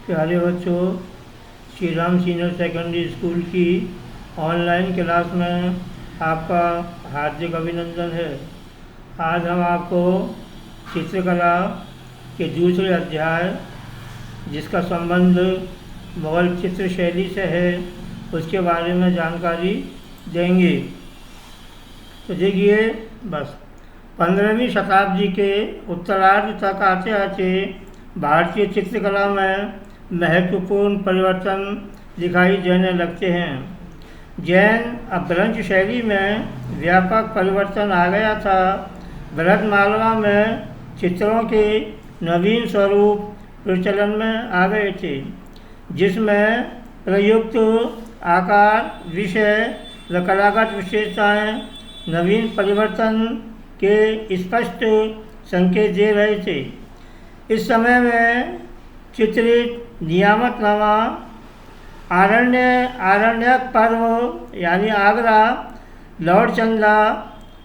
प्यारे बच्चों, Shri Ram senior secondary school की ऑनलाइन क्लास में आपका हार्दिक अभिनंदन है। आज हम आपको चित्रकला के दूसरे अध्याय, जिसका संबंध मुग़ल चित्र शैली से है, उसके बारे में जानकारी देंगे। तो देखिए, बस 15वीं शताब्दी के उत्तरार्ध तक आते आते भारतीय चित्रकला में महत्वपूर्ण परिवर्तन दिखाई देने लगते हैं। जैन अपभ्रंश शैली में व्यापक परिवर्तन आ गया था। भरतमाला में चित्रों के नवीन स्वरूप प्रचलन में आ गए थे, जिसमें प्रयुक्त आकार, विषय व कलागत विशेषताएँ नवीन परिवर्तन के स्पष्ट संकेत दे रहे थे। इस समय में चित्रित नियामतनामा, आरण्यक पर्व यानी आगरा, लॉर्ड चंदा,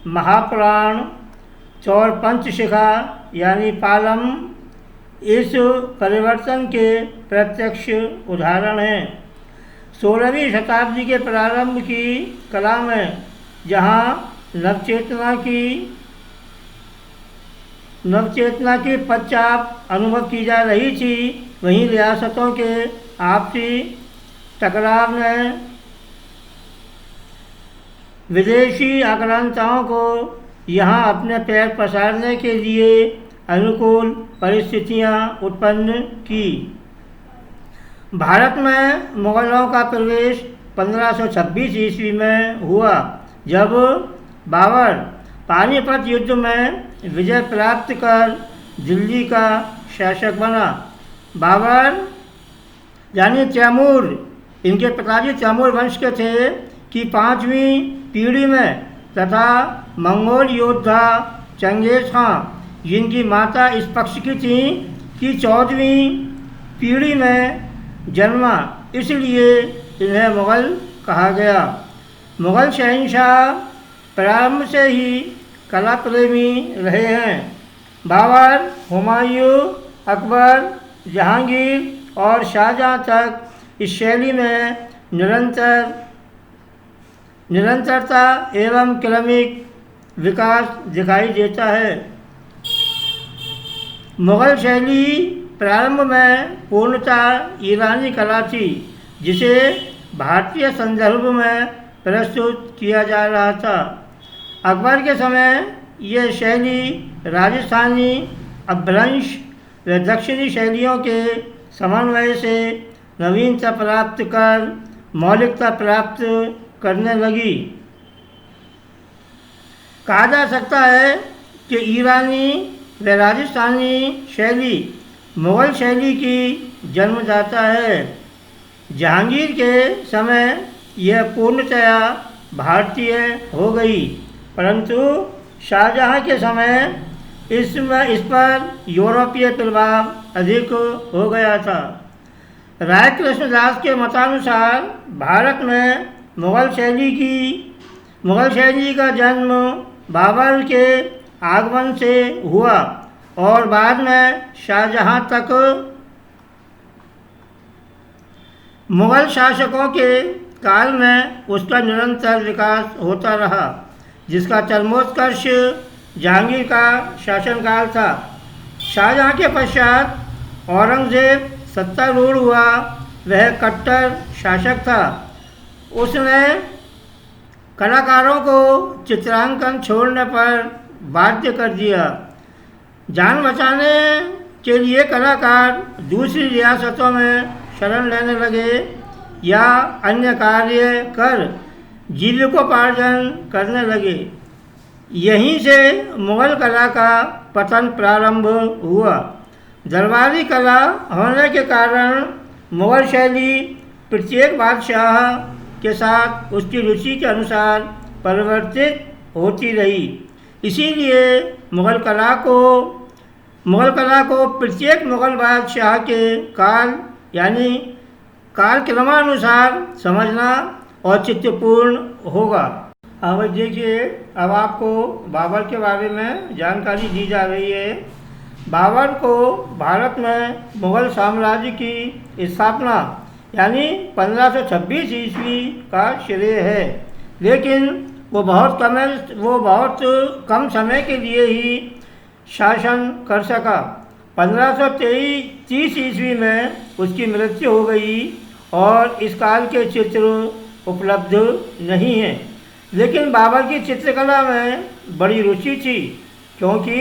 महापुराण, चौर पंचशिखा यानी पालम इस परिवर्तन के प्रत्यक्ष उदाहरण हैं। 16वीं शताब्दी के प्रारंभ की कला में जहाँ नवचेतना की पश्चात अनुभव की जा रही थी, वहीं रियासतों के आपसी टकराव ने विदेशी आक्रांताओं को यहाँ अपने पैर पसारने के लिए अनुकूल परिस्थितियाँ उत्पन्न की। भारत में मुग़लों का प्रवेश 1526 ईस्वी में हुआ, जब बाबर पानीपत युद्ध में विजय प्राप्त कर दिल्ली का शासक बना। बाबर यानी तैमूर, इनके पिताजी तैमूर वंश के थे कि 5वीं पीढ़ी में, तथा मंगोल योद्धा चंगेज़ खां, जिनकी माता इस पक्ष की थी, कि 14वीं पीढ़ी में जन्मा, इसलिए इन्हें मुग़ल कहा गया। मुग़ल शहंशाह प्रारंभ से ही कला प्रेमी रहे हैं। बाबर, हुमायूं, अकबर, जहांगीर और शाहजहां तक इस शैली में निरंतरता एवं क्रमिक विकास दिखाई देता है। मुग़ल शैली प्रारंभ में पूर्णतः ईरानी कला थी, जिसे भारतीय संदर्भ में प्रस्तुत किया जा रहा था। अकबर के समय यह शैली राजस्थानी अपभ्रंश व दक्षिणी शैलियों के समन्वय से नवीनता प्राप्त कर मौलिकता प्राप्त करने लगी। कहा जा सकता है कि ईरानी व राजस्थानी शैली मुग़ल शैली की जन्मदाता है। जहांगीर के समय यह पूर्णतया भारतीय हो गई, परंतु शाहजहां के समय इस पर यूरोपीय प्रभाव अधिक हो गया था। राय कृष्णदास के मतानुसार भारत में मुग़ल शैली का जन्म बाबर के आगमन से हुआ और बाद में शाहजहां तक मुग़ल शासकों के काल में उसका निरंतर विकास होता रहा, जिसका चरमोत्कर्ष जहांगीर का शासनकाल था। शाहजहां के पश्चात औरंगज़ेब सत्तारूढ़ हुआ। वह कट्टर शासक था। उसने कलाकारों को चित्रांकन छोड़ने पर बाध्य कर दिया। जान बचाने के लिए कलाकार दूसरी रियासतों में शरण लेने लगे या अन्य कार्य कर जीविकोपार्जन करने लगे। यहीं से मुग़ल कला का पतन प्रारंभ हुआ। दरबारी कला होने के कारण मुग़ल शैली प्रत्येक बादशाह के साथ उसकी रुचि के अनुसार परिवर्तित होती रही। इसीलिए मुग़ल कला को प्रत्येक मुग़ल बादशाह के काल यानी कालक्रमानुसार समझना औचित्यपूर्ण होगा। अब देखिए, अब आपको बाबर के बारे में जानकारी दी जा रही है। बाबर को भारत में मुगल साम्राज्य की स्थापना यानी 1526 ईस्वी का श्रेय है, लेकिन वो बहुत कम समय के लिए ही शासन कर सका। 1530 ईस्वी में उसकी मृत्यु हो गई और इस काल के चित्र उपलब्ध नहीं हैं। लेकिन बाबर की चित्रकला में बड़ी रुचि थी, क्योंकि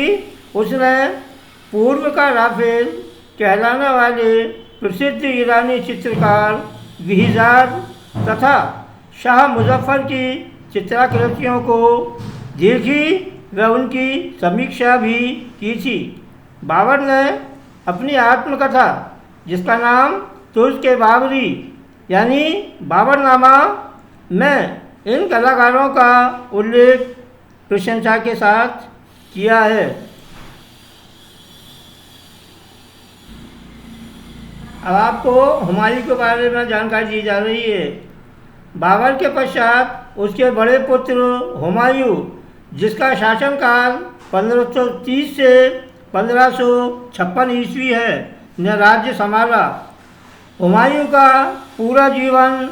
उसने पूर्व का राफेल कहलाने वाले प्रसिद्ध ईरानी चित्रकार बिहिजार तथा शाह मुजफ्फर की चित्रकृतियों को देखी व उनकी समीक्षा भी की थी। बाबर ने अपनी आत्मकथा, जिसका नाम तुर्क के बाबरी यानी बाबरनामा में इन कलाकारों का उल्लेख प्रशंसा के साथ किया है। अब आपको हुमायूं के बारे में जानकारी दी जा रही है। बाबर के पश्चात उसके बड़े पुत्र हुमायूं, जिसका शासनकाल 1530 से 1556 ईस्वी है, ने राज्य संभाला। हुमायूं का पूरा जीवन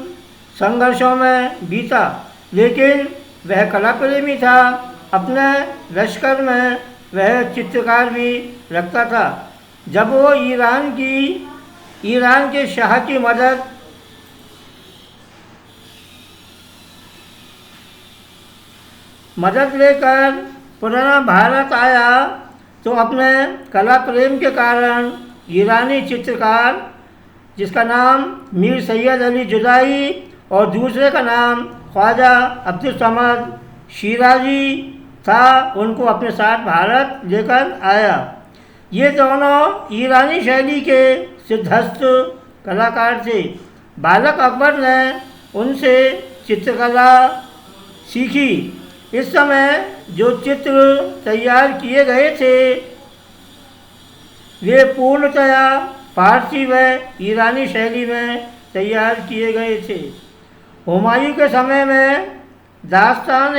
संघर्षों में बीता, लेकिन वह कला प्रेमी था। अपने लश्कर में वह चित्रकार भी रखता था। जब वो ईरान के शाह की मदद लेकर पुनः भारत आया, तो अपने कला प्रेम के कारण ईरानी चित्रकार, जिसका नाम मीर सैयद अली जुदाई और दूसरे का नाम ख्वाजा अब्दुल समद शिराजी था, उनको अपने साथ भारत लेकर आया। ये दोनों ईरानी शैली के सिद्धहस्त कलाकार थे। बालक अकबर ने उनसे चित्रकला सीखी। इस समय जो चित्र तैयार किए गए थे वे पूर्णतया फारसी व ईरानी शैली में तैयार किए गए थे। हुमायूं के समय में दास्तान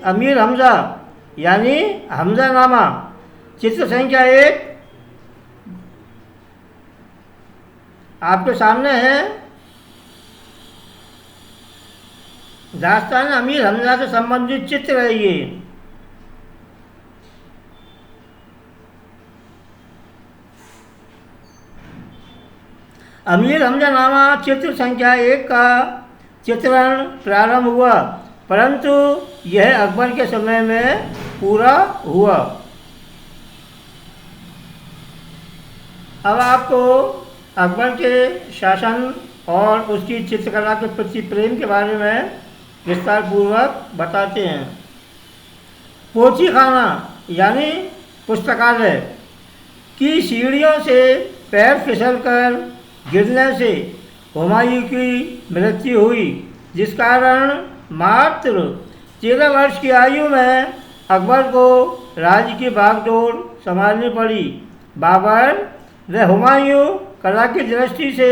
अमीर हमज़ा यानी हमज़ानामा चित्र संख्या 1 आपके सामने है। दास्तान अमीर हमज़ा से संबंधित चित्र है ये। अमीर हमज़ानामा चित्र संख्या 1 का चित्रण प्रारंभ हुआ, परंतु यह अकबर के समय में पूरा हुआ। अब आपको अकबर के शासन और उसकी चित्रकला के प्रति प्रेम के बारे में विस्तार पूर्वक बताते हैं। पोथी खाना यानी पुस्तकालय की सीढ़ियों से पैर फिसलकर गिरने से हुमायूं की मृत्यु हुई, जिस कारण मात्र 13 वर्ष की आयु में अकबर को राज्य की बागडोर संभालनी पड़ी। बाबर व हुमायूं कला की दृष्टि से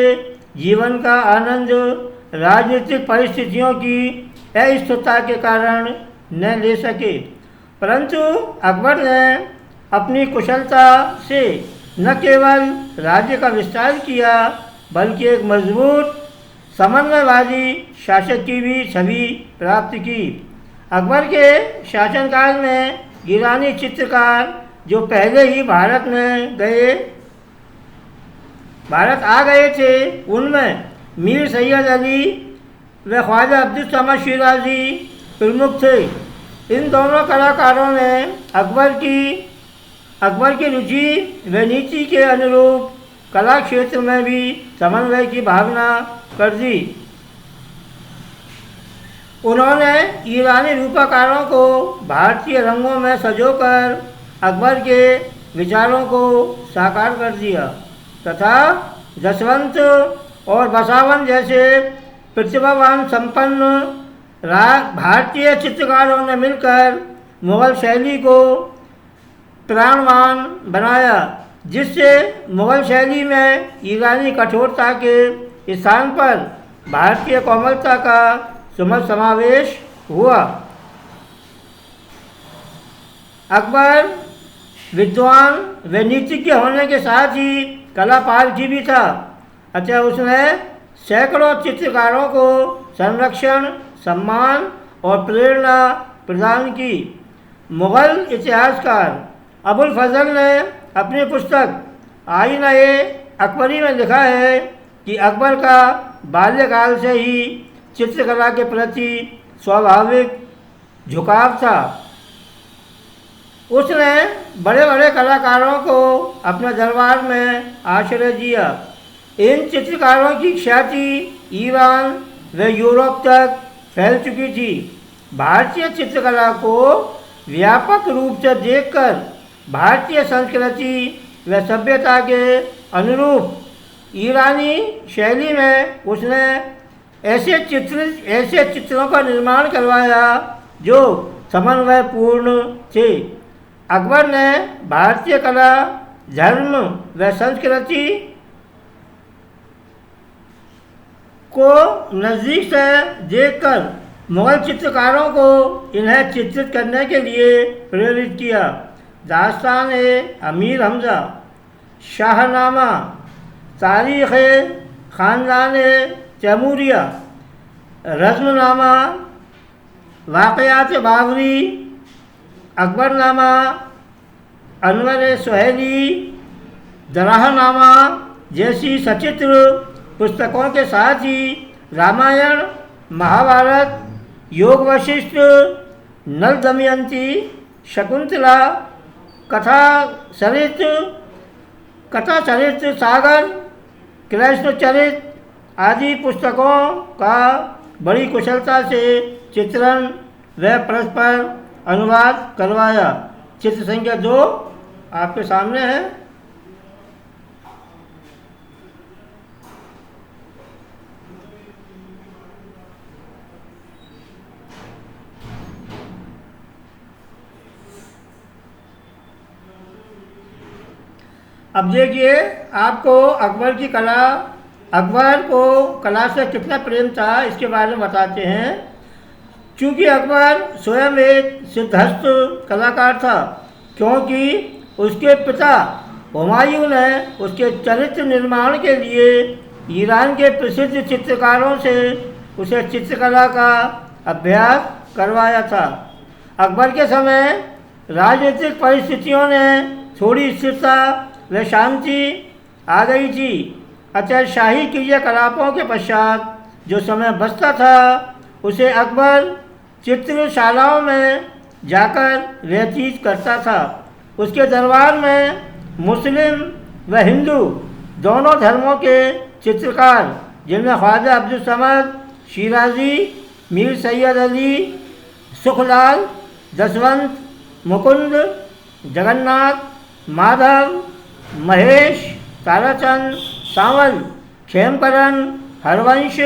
जीवन का आनंद राजनीतिक परिस्थितियों की अस्थिरता के कारण न ले सके, परंतु अकबर ने अपनी कुशलता से न केवल राज्य का विस्तार किया, बल्कि एक मजबूत समन्वयवादी शासक की भी छवि प्राप्त की। अकबर के शासनकाल में ईरानी चित्रकार जो पहले ही भारत आ गए थे, उनमें मीर सैयद अली व ख्वाजा अब्दुल समद शिराजी प्रमुख थे। इन दोनों कलाकारों ने अकबर की रुचि व नीति के अनुरूप कला क्षेत्र में भी समन्वय की भावना कर दी। उन्होंने ईरानी रूपकारों को भारतीय रंगों में संजोकर अकबर के विचारों को साकार कर दिया तथा जसवंत और बसावन जैसे प्रतिभावान संपन्न भारतीय चित्रकारों ने मिलकर मुग़ल शैली को प्राणवान बनाया, जिससे मुग़ल शैली में ईरानी कठोरता के स्थान पर भारतीय कोमलता का समावेश हुआ। अकबर विद्वान व नीतिज्ञ होने के साथ ही कला पारखी भी था। अतः उसने सैकड़ों चित्रकारों को संरक्षण, सम्मान और प्रेरणा प्रदान की। मुग़ल इतिहासकार अबुल फजल ने अपनी पुस्तक आईना-ए-अकबरी में लिखा है कि अकबर का बाल्यकाल से ही चित्रकला के प्रति स्वाभाविक झुकाव था। उसने बड़े बड़े कलाकारों को अपने दरबार में आश्रय दिया। इन चित्रकारों की ख्याति ईरान व यूरोप तक फैल चुकी थी। भारतीय चित्रकला को व्यापक रूप से देखकर भारतीय संस्कृति व सभ्यता के अनुरूप ईरानी शैली में उसने ऐसे चित्रों का निर्माण करवाया जो समन्वयपूर्ण थे। अकबर ने भारतीय कला, धर्म व संस्कृति को नज़दीक से देखकर मुग़ल चित्रकारों को इन्हें चित्रित करने के लिए प्रेरित किया। दास्तान-ए-अमीर हमज़ा, शाहनामा, तारीख़-ए-ख़ानदान-ए-तैमूरिया, रज़्मनामा, वाक़ियात-ए-बाबरी, अकबरनामा, अनवर-ए-सुहैली, दराहनामा जैसी सचित्र पुस्तकों के साथ ही रामायण, महाभारत, योग वशिष्ठ, नल दमयंती, शकुंतला, कथा चरित्र सागर, कृष्ण चरित्र आदि पुस्तकों का बड़ी कुशलता से चित्रण व परस्पर अनुवाद करवाया। चित्र संख्या 2 आपके सामने है। अब देखिए आपको अकबर को कला से कितना प्रेम था इसके बारे में बताते हैं। चूँकि अकबर स्वयं एक सिद्धहस्त कलाकार था, क्योंकि उसके पिता हुमायूं ने उसके चरित्र निर्माण के लिए ईरान के प्रसिद्ध चित्रकारों से उसे चित्रकला का अभ्यास करवाया था। अकबर के समय राजनीतिक परिस्थितियों ने थोड़ी स्थिरता व शांति आ गई थी। अतः शाही क्रियाकलापों के पश्चात जो समय बचता था उसे अकबर चित्रशालाओं में जाकर व्यतीत करता था। उसके दरबार में मुस्लिम व हिंदू दोनों धर्मों के चित्रकार, जिनमें ख्वाजा अब्दुल समद शिराजी, मीर सैयद अली, सुखलाल, जसवंत, मुकुंद, जगन्नाथ, माधव, महेश, ताराचंद, सांवल, खेमकरण, हरवंश,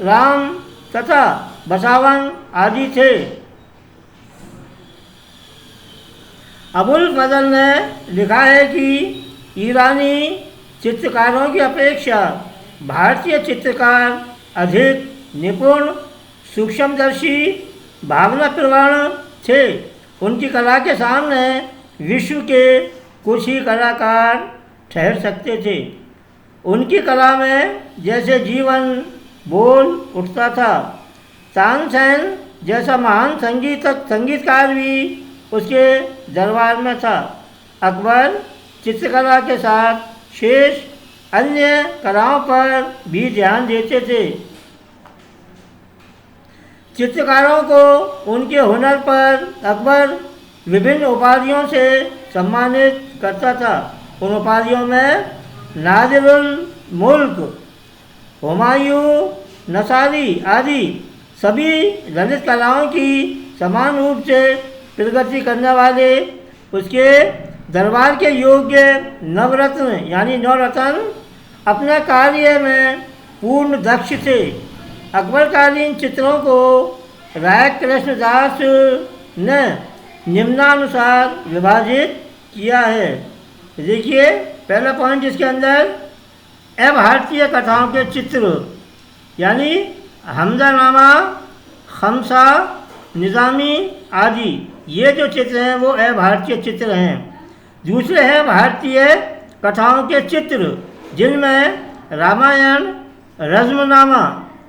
राम तथा बसावन आदि थे। अबुल फजल ने लिखा है कि ईरानी चित्रकारों की अपेक्षा भारतीय चित्रकार अधिक निपुण, सूक्ष्मदर्शी, भावनाप्रवण थे। उनकी कला के सामने विश्व के कुछ ही कलाकार ठहर सकते थे। उनकी कला में जैसे जीवन बोल उठता था। तानसेन जैसा महान संगीतकार भी उसके दरबार में था। अकबर चित्रकला के साथ शेष अन्य कलाओं पर भी ध्यान देते थे। चित्रकारों को उनके हुनर पर अकबर विभिन्न उपाधियों से सम्मानित करता था। उन उपाधियों में नादिरुल मुल्क, हुमायूं, नसारी आदि सभी ललित कलाओं की समान रूप से प्रगति करने वाले उसके दरबार के योग्य नवरत्न यानी नवरत्न अपने कार्य में पूर्ण दक्ष थे। अकबरकालीन चित्रों को राय कृष्णदास ने निम्नानुसार विभाजित किया है। देखिए पहला पॉइंट इसके अंदर भारतीय कथाओं के चित्र यानी हमज़ानामा, खमसा, निज़ामी आदि ये जो चित्र हैं वो भारतीय चित्र हैं। दूसरे हैं भारतीय कथाओं के चित्र, जिनमें रामायण, रज़्मनामा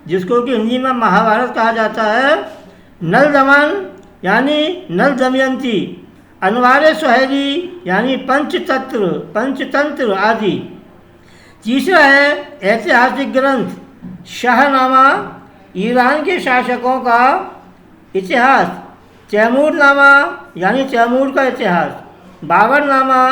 जिसको कि हिंदी में महाभारत कहा जाता है, नल दमन यानी नल दमयंती, अनवार सुहेली यानी पंचतंत्र आदि। तीसरा है ऐतिहासिक ग्रंथ शाहनामा, ईरान के शासकों का इतिहास, तैमूरनामा यानी तैमूर का इतिहास, बाबरनामा,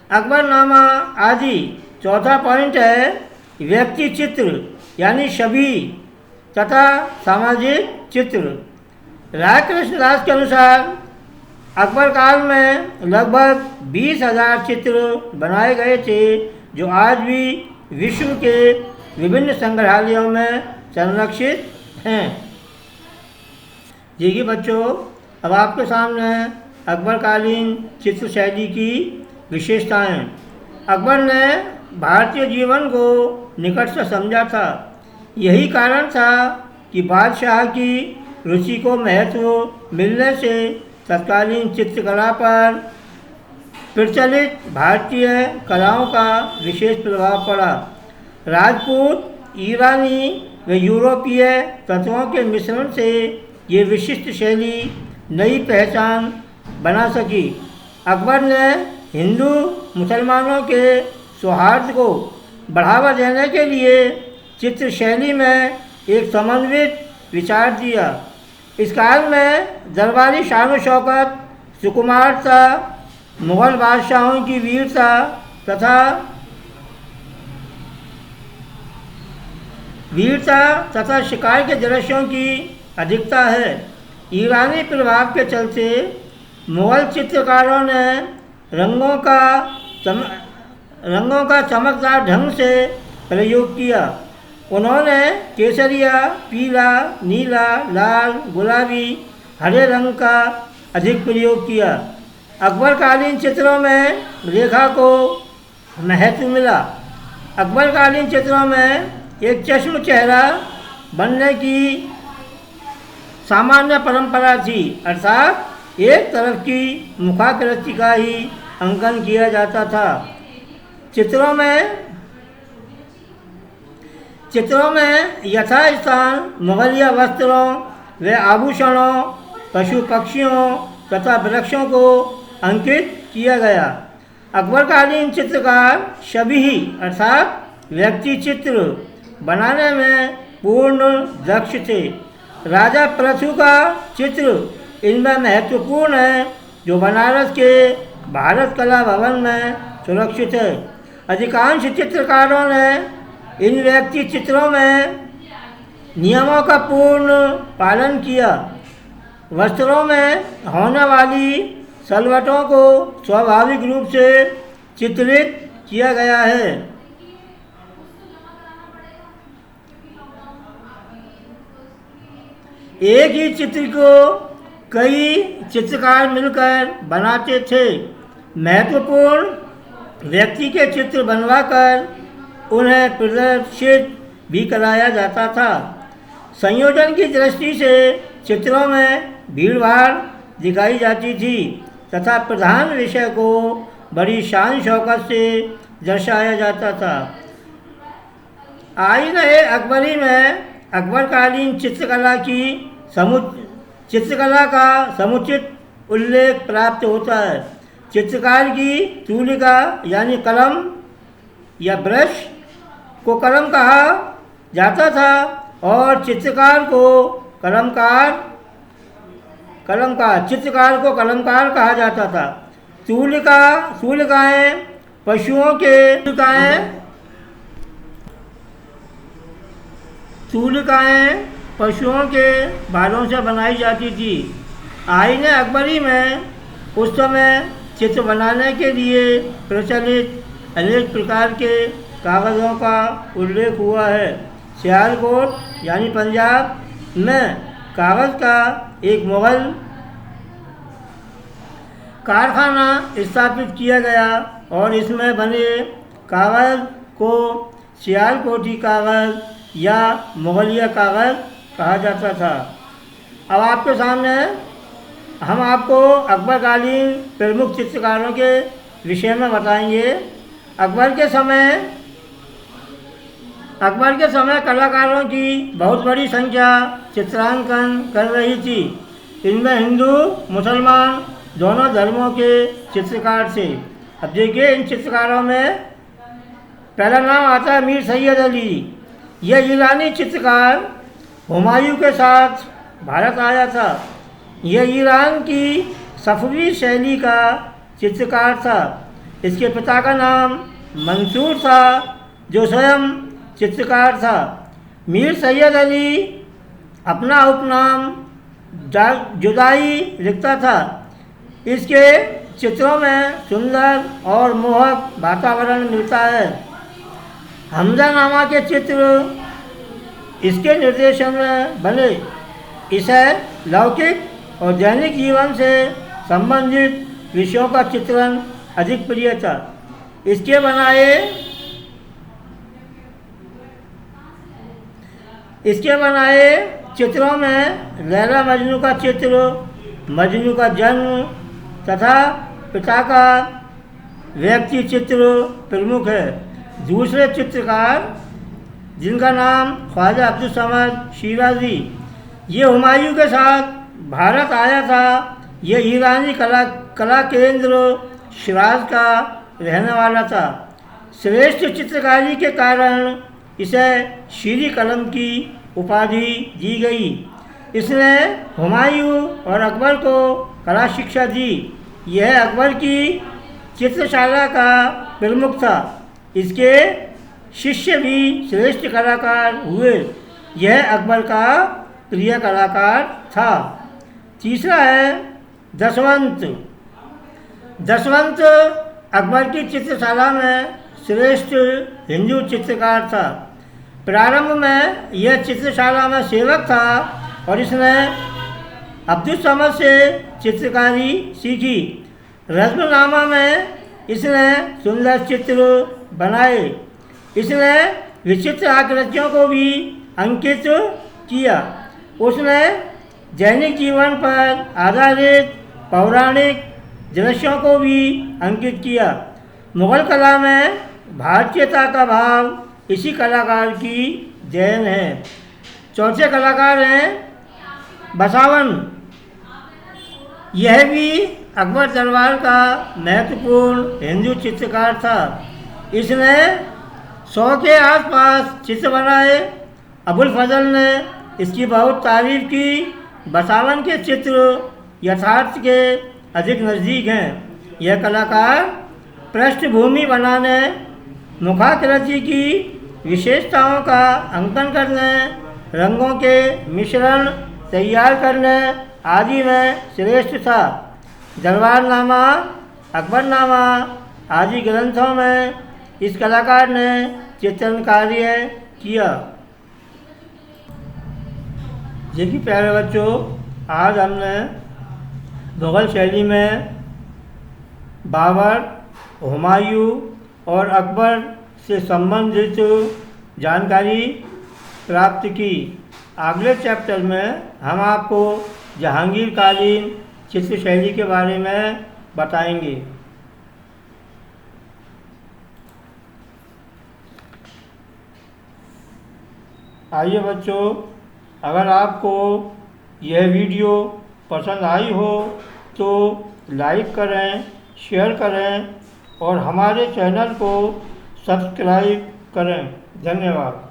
अकबरनामा आदि। चौथा पॉइंट है व्यक्ति चित्र यानी छवि तथा सामाजिक चित्र। राय कृष्णदास के अनुसार अकबर काल में लगभग 20,000 चित्र बनाए गए थे, जो आज भी विश्व के विभिन्न संग्रहालयों में संरक्षित हैं। देखिए बच्चों, अब आपके सामने अकबरकालीन चित्र शैली की विशेषताएं। अकबर ने भारतीय जीवन को निकट से समझा था। यही कारण था कि बादशाह की रुचि को महत्व मिलने से तत्कालीन चित्रकला पर प्रचलित भारतीय कलाओं का विशेष प्रभाव पड़ा। राजपूत, ईरानी व यूरोपीय तत्वों के मिश्रण से ये विशिष्ट शैली नई पहचान बना सकी। अकबर ने हिंदू मुसलमानों के सौहार्द को बढ़ावा देने के लिए चित्र शैली में एक समन्वित विचार दिया। इस काल में दरबारी शान शौकत, सुकुमारता, मुग़ल बादशाहों की वीरता तथा शिकार के दृश्यों की अधिकता है। ईरानी प्रभाव के चलते मुग़ल चित्रकारों ने रंगों का चमकदार ढंग से प्रयोग किया। उन्होंने केसरिया, पीला, नीला, लाल, गुलाबी, हरे रंग का अधिक प्रयोग किया। अकबरकालीन चित्रों में रेखा को महत्व मिला। अकबरकालीन चित्रों में एक चश्म चेहरा बनने की सामान्य परंपरा थी, अर्थात एक तरफ की मुखाकृति का ही अंकन किया जाता था। चित्रों में यथास्थान मुगलिया वस्त्रों व आभूषणों, पशु पक्षियों तथा वृक्षों को अंकित किया गया। अकबरकालीन चित्रकार शबीही अर्थात व्यक्ति चित्र बनाने में पूर्ण दक्ष थे। राजा पृथु का चित्र इनमें महत्वपूर्ण है, जो बनारस के भारत कला भवन में सुरक्षित है। अधिकांश चित्रकारों ने इन व्यक्ति चित्रों में नियमों का पूर्ण पालन किया। वस्त्रों में होने वाली सलवटों को स्वाभाविक रूप से चित्रित किया गया है। एक ही चित्र को कई चित्रकार मिलकर बनाते थे। महत्वपूर्ण व्यक्ति के चित्र बनवाकर उन्हें प्रदर्शित भी कराया जाता था। संयोजन की दृष्टि से चित्रों में भीड़भाड़ दिखाई जाती थी तथा प्रधान विषय को बड़ी शान शौकत से दर्शाया जाता था। आईने अकबरी में अकबरकालीन चित्रकला का समुचित उल्लेख प्राप्त होता है। चित्रकार की तूलिका यानी कलम या ब्रश को कलम कहा जाता था और चित्रकार को कलमकार कहा जाता था। तूलिकाएँ पशुओं के बालों से बनाई जाती थी। आईने अकबरी में उस समय चित्र बनाने के लिए प्रचलित अनेक प्रकार के कागज़ों का उल्लेख हुआ है। सियालकोट यानी पंजाब में कागज़ का एक मुग़ल कारखाना स्थापित किया गया और इसमें बने कागज़ को सियालकोटी कागज़ या मुगलिया कागज़ कहा जाता था। अब आपके सामने हम आपको अकबरकालीन प्रमुख चित्रकारों के विषय में बताएंगे। अकबर के समय कलाकारों की बहुत बड़ी संख्या चित्रांकन कर रही थी। इनमें हिंदू मुसलमान दोनों धर्मों के चित्रकार थे। अब देखिए, इन चित्रकारों में पहला नाम आता है मीर सैयद अली। यह ईरानी चित्रकार हुमायूं के साथ भारत आया था। यह ईरान की सफवी शैली का चित्रकार था। इसके पिता का नाम मंसूर था, जो स्वयं चित्रकार था। मीर सैयद अली अपना उपनाम जुदाई लिखता था। इसके चित्रों में सुंदर और मोहक वातावरण मिलता है। हमजानामा के चित्र इसके निर्देशन में बने। इसे लौकिक और दैनिक जीवन से संबंधित विषयों का चित्रण अधिक प्रिय था। इसके बनाए चित्रों में लैला मजनू का चित्र, मजनू का जन्म तथा पिता का व्यक्ति चित्र प्रमुख है। दूसरे चित्रकार जिनका नाम ख्वाजा अब्दुल समद शिराजी, ये हुमायूं के साथ भारत आया था। ये ईरानी कला केंद्र शिराज का रहने वाला था। श्रेष्ठ चित्रकारी के कारण इसे शीरी कलम की उपाधि दी गई। इसने हुमायूं और अकबर को कला शिक्षा दी। यह अकबर की चित्रशाला का प्रमुख था। इसके शिष्य भी श्रेष्ठ कलाकार हुए। यह अकबर का प्रिय कलाकार था। तीसरा है दशवंत। दशवंत अकबर की चित्रशाला में श्रेष्ठ हिंदू चित्रकार था। प्रारंभ में यह चित्रशाला में सेवक था और इसने अब्दुल समद से चित्रकारी सीखी। रज़्मनामा में इसने सुंदर चित्र बनाए। इसने विचित्र आकृतियों को भी अंकित किया। उसने दैनिक जीवन पर आधारित पौराणिक दृश्यों को भी अंकित किया। मुग़ल कला में भारतीयता का भाव इसी कलाकार की देन है। चौथे कलाकार हैं बसावन। यह भी अकबर दरबार का महत्वपूर्ण हिंदू चित्रकार था। इसने 100 के आसपास चित्र बनाए। अबुल फजल ने इसकी बहुत तारीफ की। बसावन के चित्र यथार्थ के अधिक नज़दीक हैं। यह कलाकार पृष्ठभूमि बनाने, मुखाकृति की विशेषताओं का अंकन करने, रंगों के मिश्रण तैयार करने आदि में श्रेष्ठ था। दरबारनामा, अकबरनामा आदि ग्रंथों में इस कलाकार ने चित्रण कार्य किया। देखिए प्यारे बच्चों, आज हमने मुग़ल शैली में बाबर, हुमायूं और अकबर से संबंधित जानकारी प्राप्त की। अगले चैप्टर में हम आपको जहांगीरकालीन चित्र शैली के बारे में बताएंगे। आइए बच्चों, अगर आपको यह वीडियो पसंद आई हो तो लाइक करें, शेयर करें और हमारे चैनल को सब्सक्राइब करें। धन्यवाद।